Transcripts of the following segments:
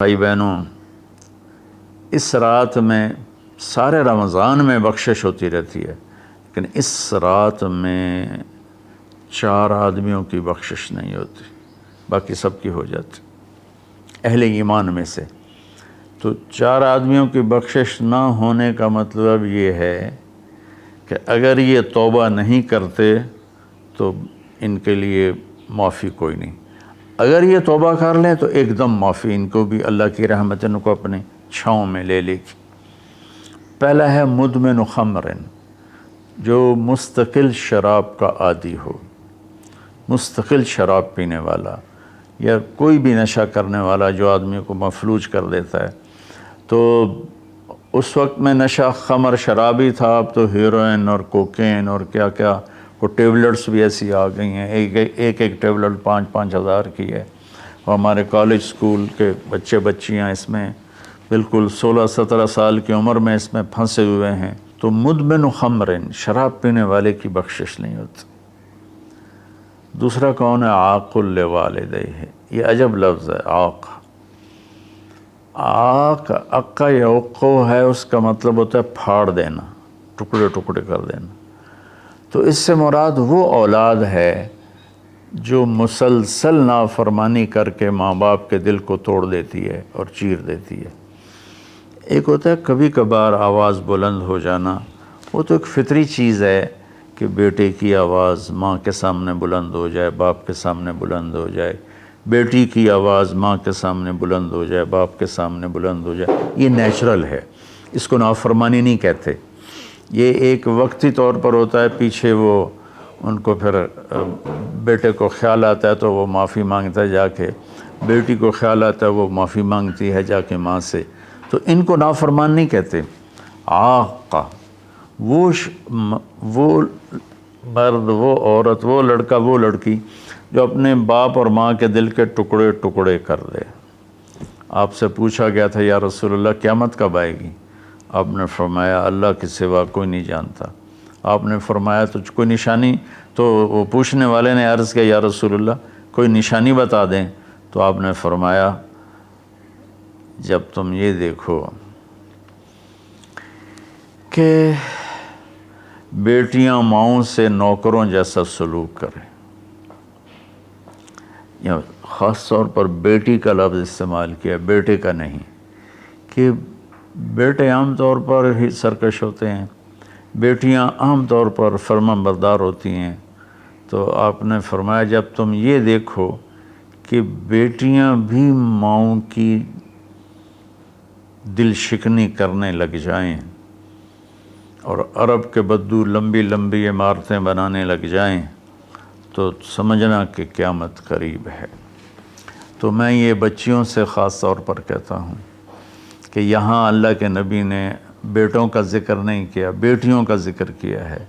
بھائی بہنوں، اس رات میں سارے رمضان میں بخشش ہوتی رہتی ہے، لیکن اس رات میں 4 آدمیوں کی بخشش نہیں ہوتی، باقی سب کی ہو جاتی اہل ایمان میں سے۔ تو 4 آدمیوں کی بخشش نہ ہونے کا مطلب یہ ہے کہ اگر یہ توبہ نہیں کرتے تو ان کے لیے معافی کوئی نہیں، اگر یہ توبہ کر لیں تو ایک دم معافی، ان کو بھی اللہ کی رحمت ان کو اپنے چھاؤں میں لے لے گی۔ پہلا ہے مدمن خمر، جو مستقل شراب کا عادی ہو، مستقل شراب پینے والا یا کوئی بھی نشہ کرنے والا جو آدمی کو مفلوج کر دیتا ہے۔ تو اس وقت میں نشہ خمر شرابی تھا، اب تو ہیروئن اور کوکین اور کیا کیا کو ٹیبلٹس بھی ایسی آ گئی ہیں، ایک ٹیبلٹ 5-5 ہزار کی ہے، اور ہمارے کالج سکول کے بچے بچیاں اس میں بالکل 16-17 سال کی عمر میں اس میں پھنسے ہوئے ہیں۔ تو مدمن خمرن، شراب پینے والے کی بخشش نہیں ہوتی۔ دوسرا کون ہے؟ عاق لوالدیہ، یہ عجب لفظ ہے، عاق۔ عاق عقا یعقو ہے، اس کا مطلب ہوتا ہے پھاڑ دینا، ٹکڑے ٹکڑے کر دینا۔ تو اس سے مراد وہ اولاد ہے جو مسلسل نافرمانی کر کے ماں باپ کے دل کو توڑ دیتی ہے اور چیر دیتی ہے۔ ایک ہوتا ہے کبھی کبھار آواز بلند ہو جانا، وہ تو ایک فطری چیز ہے کہ بیٹے کی آواز ماں کے سامنے بلند ہو جائے، باپ کے سامنے بلند ہو جائے، بیٹی کی آواز ماں کے سامنے بلند ہو جائے، باپ کے سامنے بلند ہو جائے، یہ نیچرل ہے، اس کو نافرمانی نہیں کہتے۔ یہ ایک وقتی طور پر ہوتا ہے، پیچھے وہ ان کو پھر بیٹے کو خیال آتا ہے تو وہ معافی مانگتا ہے جا کے، بیٹی کو خیال آتا ہے وہ معافی مانگتی ہے جا کے ماں سے، تو ان کو نافرمان نہیں کہتے۔ عاقہ وہ مرد، وہ عورت، وہ لڑکا، وہ لڑکی جو اپنے باپ اور ماں کے دل کے ٹکڑے ٹکڑے کر دے۔ آپ سے پوچھا گیا تھا یا رسول اللہ قیامت کب آئے گی؟ آپ نے فرمایا اللہ کے سوا کوئی نہیں جانتا۔ آپ نے فرمایا تو کوئی نشانی؟ تو وہ پوچھنے والے نے عرض کیا یا رسول اللہ کوئی نشانی بتا دیں، تو آپ نے فرمایا جب تم یہ دیکھو کہ بیٹیاں ماؤں سے نوکروں جیسا سلوک کریں، یا خاص طور پر بیٹی کا لفظ استعمال کیا، بیٹے کا نہیں، کہ بیٹے عام طور پر ہی سرکش ہوتے ہیں، بیٹیاں عام طور پر فرمان بردار ہوتی ہیں۔ تو آپ نے فرمایا جب تم یہ دیکھو کہ بیٹیاں بھی ماؤں کی دل شکنی کرنے لگ جائیں اور عرب کے بدو لمبی لمبی عمارتیں بنانے لگ جائیں، تو سمجھنا کہ قیامت قریب ہے۔ تو میں یہ بچیوں سے خاص طور پر کہتا ہوں کہ یہاں اللہ کے نبی نے بیٹوں کا ذکر نہیں کیا، بیٹیوں کا ذکر کیا ہے،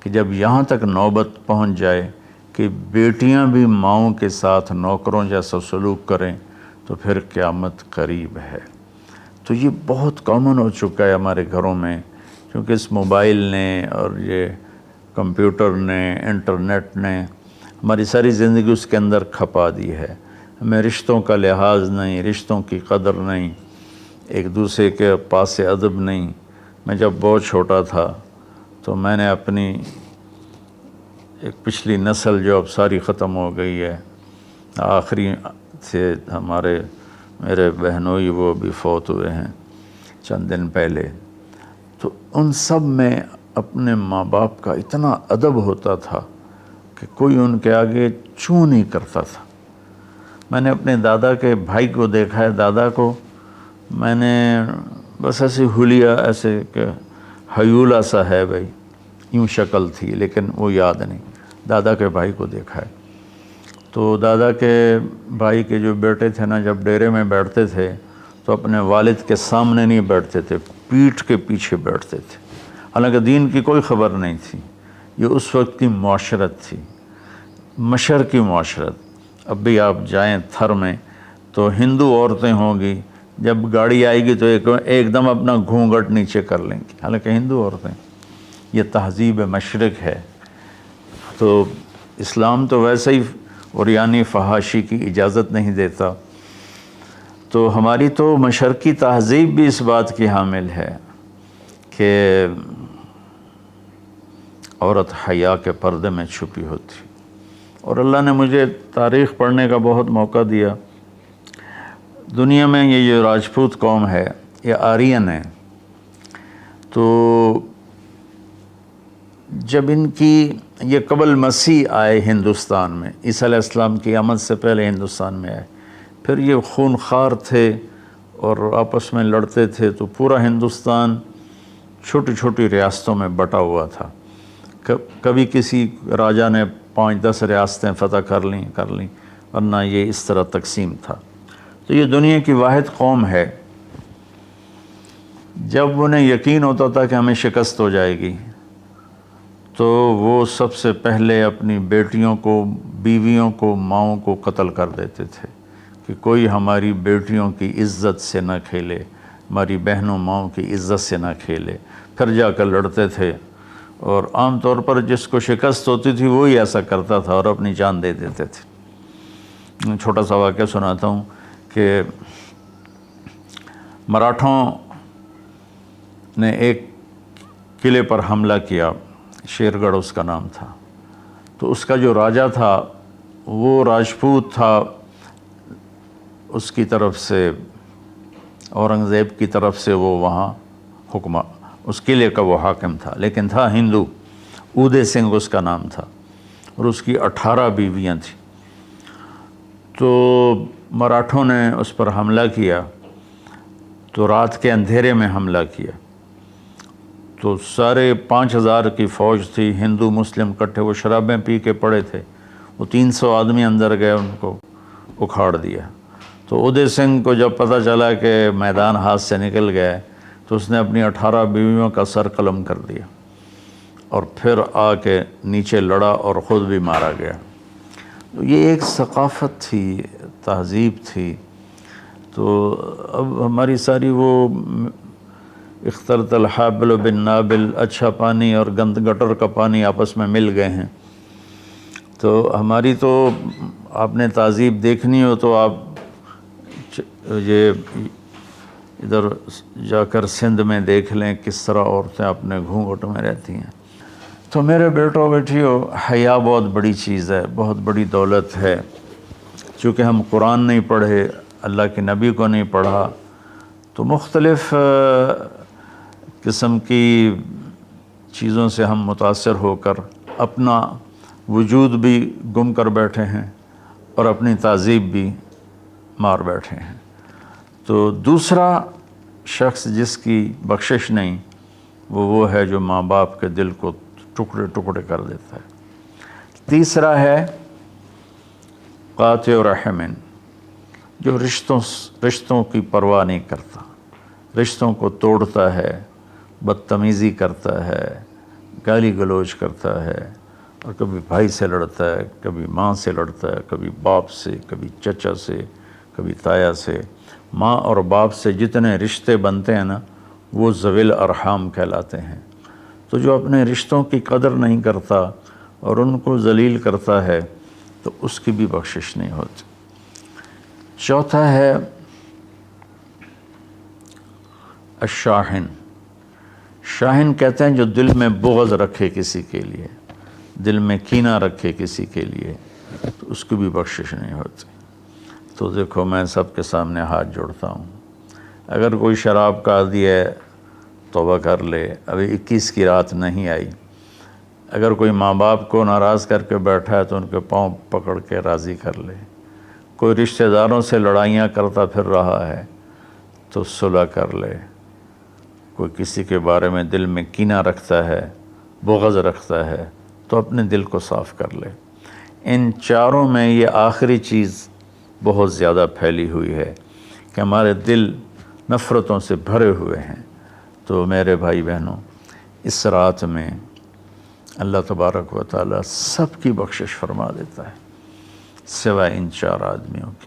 کہ جب یہاں تک نوبت پہنچ جائے کہ بیٹیاں بھی ماؤں کے ساتھ نوکروں جیسا سلوک کریں تو پھر قیامت قریب ہے۔ تو یہ بہت کامن ہو چکا ہے ہمارے گھروں میں، کیونکہ اس موبائل نے اور یہ کمپیوٹر نے، انٹرنیٹ نے ہماری ساری زندگی اس کے اندر کھپا دی ہے۔ ہمیں رشتوں کا لحاظ نہیں، رشتوں کی قدر نہیں، ایک دوسرے کے پاس ادب نہیں۔ میں جب بہت چھوٹا تھا تو میں نے اپنی ایک پچھلی نسل جو اب ساری ختم ہو گئی ہے، آخری سے میرے بہنوئی وہ بھی فوت ہوئے ہیں چند دن پہلے، تو ان سب میں اپنے ماں باپ کا اتنا ادب ہوتا تھا کہ کوئی ان کے آگے چوں نہیں کرتا تھا۔ میں نے اپنے دادا کے بھائی کو دیکھا ہے، دادا کو میں نے بس ایسے حلیہ، ایسے کہ حیولہ سا ہے بھائی، یوں شکل تھی لیکن وہ یاد نہیں۔ دادا کے بھائی کو دیکھا ہے تو دادا کے بھائی کے جو بیٹے تھے نا، جب ڈیرے میں بیٹھتے تھے تو اپنے والد کے سامنے نہیں بیٹھتے تھے، پیٹھ کے پیچھے بیٹھتے تھے، حالانکہ دین کی کوئی خبر نہیں تھی۔ یہ اس وقت کی معاشرت تھی، مشرقی معاشرت۔ اب بھی آپ جائیں تھر میں تو ہندو عورتیں ہوں گی، جب گاڑی آئے گی تو ایک دم اپنا گھونگھٹ نیچے کر لیں گی، حالانکہ ہندو عورتیں۔ یہ تہذیب مشرق ہے۔ تو اسلام تو ویسے ہی عریانی فحاشی کی اجازت نہیں دیتا۔ تو ہماری تو مشرقی تہذیب بھی اس بات کی حامل ہے کہ عورت حیا کے پردے میں چھپی ہوتی، اور اللہ نے مجھے تاریخ پڑھنے کا بہت موقع دیا۔ دنیا میں یہ جو راجپوت قوم ہے یہ آرین ہے، تو جب ان کی یہ قبل مسیح آئے ہندوستان میں، عیسیٰ علیہ السلام کی آمد سے پہلے ہندوستان میں آئے، پھر یہ خونخوار تھے اور آپس میں لڑتے تھے، تو پورا ہندوستان چھوٹی چھوٹی ریاستوں میں بٹا ہوا تھا۔ کبھی کسی راجا نے 5-10 ریاستیں فتح کر لیں ورنہ یہ اس طرح تقسیم تھا۔ تو یہ دنیا کی واحد قوم ہے، جب انہیں یقین ہوتا تھا کہ ہمیں شکست ہو جائے گی تو وہ سب سے پہلے اپنی بیٹیوں کو، بیویوں کو، ماؤں کو قتل کر دیتے تھے کہ کوئی ہماری بیٹیوں کی عزت سے نہ کھیلے، ہماری بہنوں ماؤں کی عزت سے نہ کھیلے۔ پھر جا کر لڑتے تھے، اور عام طور پر جس کو شکست ہوتی تھی وہی ایسا کرتا تھا اور اپنی جان دے دیتے تھے۔ چھوٹا سا واقعہ سناتا ہوں کہ مراٹھوں نے ایک قلعے پر حملہ کیا، شیر گڑھ اس کا نام تھا، تو اس کا جو راجا تھا وہ راجپوت تھا، اس کی طرف سے اورنگزیب کی طرف سے وہ وہاں اس قلعے کا وہ حاکم تھا، لیکن تھا ہندو، اودے سنگھ اس کا نام تھا، اور اس کی 18 بیویاں تھیں۔ تو مراٹھوں نے اس پر حملہ کیا، تو رات کے اندھیرے میں حملہ کیا، تو سارے 5000 کی فوج تھی، ہندو مسلم کٹھے، وہ شرابیں پی کے پڑے تھے، وہ 300 آدمی اندر گئے، ان کو اکھاڑ دیا۔ تو اودے سنگھ کو جب پتہ چلا کہ میدان ہاتھ سے نکل گئے تو اس نے اپنی 18 بیویوں کا سر قلم کر دیا، اور پھر آ کے نیچے لڑا اور خود بھی مارا گیا۔ تو یہ ایک ثقافت تھی، تہذیب تھی۔ تو اب ہماری ساری وہ اختلط الحابل بالنابل، اچھا پانی اور گند گٹر کا پانی آپس میں مل گئے ہیں۔ تو ہماری تو آپ نے تہذیب دیکھنی ہو تو آپ یہ ادھر جا کر سندھ میں دیکھ لیں کس طرح عورتیں اپنے گھونگھٹ میں رہتی ہیں۔ تو میرے بیٹوں بیٹیوں، حیا بہت بڑی چیز ہے، بہت بڑی دولت ہے۔ چونکہ ہم قرآن نہیں پڑھے، اللہ کے نبی کو نہیں پڑھا، تو مختلف قسم کی چیزوں سے ہم متاثر ہو کر اپنا وجود بھی گم کر بیٹھے ہیں اور اپنی تہذیب بھی مار بیٹھے ہیں۔ تو دوسرا شخص جس کی بخشش نہیں، وہ ہے جو ماں باپ کے دل کو ٹکڑے ٹکڑے کر دیتا ہے۔ تیسرا ہے قاطع رحم، جو رشتوں کی پرواہ نہیں کرتا، رشتوں کو توڑتا ہے، بدتمیزی کرتا ہے، گالی گلوچ کرتا ہے، اور کبھی بھائی سے لڑتا ہے، کبھی ماں سے لڑتا ہے، کبھی باپ سے، کبھی چچا سے، کبھی تایا سے۔ ماں اور باپ سے جتنے رشتے بنتے ہیں نا، وہ ذوی الارحام کہلاتے ہیں۔ تو جو اپنے رشتوں کی قدر نہیں کرتا اور ان کو ذلیل کرتا ہے تو اس کی بھی بخشش نہیں ہوتی۔ چوتھا ہے الشاحن۔ شاحن کہتے ہیں جو دل میں بغض رکھے کسی کے لیے، دل میں کینہ رکھے کسی کے لیے، تو اس کی بھی بخشش نہیں ہوتی۔ تو دیکھو، میں سب کے سامنے ہاتھ جوڑتا ہوں، اگر کوئی شراب کا عادی ہے توبہ کر لے، ابھی 21 کی رات نہیں آئی۔ اگر کوئی ماں باپ کو ناراض کر کے بیٹھا ہے تو ان کے پاؤں پکڑ کے راضی کر لے۔ کوئی رشتہ داروں سے لڑائیاں کرتا پھر رہا ہے تو صلح کر لے۔ کوئی کسی کے بارے میں دل میں کینہ رکھتا ہے، بغض رکھتا ہے، تو اپنے دل کو صاف کر لے۔ ان چاروں میں یہ آخری چیز بہت زیادہ پھیلی ہوئی ہے کہ ہمارے دل نفرتوں سے بھرے ہوئے ہیں۔ تو میرے بھائی بہنوں، اس رات میں اللہ تبارک و تعالیٰ سب کی بخشش فرما دیتا ہے سوائے ان 4 آدمیوں کی،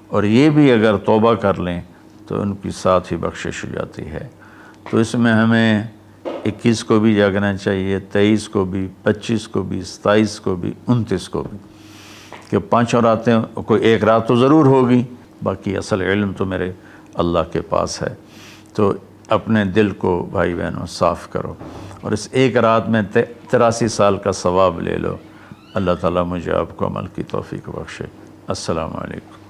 اور یہ بھی اگر توبہ کر لیں تو ان کی ساتھ ہی بخشش ہو جاتی ہے۔ تو اس میں ہمیں 21 کو بھی جاگنا چاہیے، 23 کو بھی، 25 کو بھی، 27 کو بھی، 29 کو بھی، کہ 5 راتیں، کوئی ایک رات تو ضرور ہوگی باقی اصل علم تو میرے اللہ کے پاس ہے۔ تو اپنے دل کو بھائی بہنوں صاف کرو، اور اس ایک رات میں 83 سال کا ثواب لے لو۔ اللہ تعالیٰ مجھے آپ کو عمل کی توفیق بخشے۔ السلام علیکم۔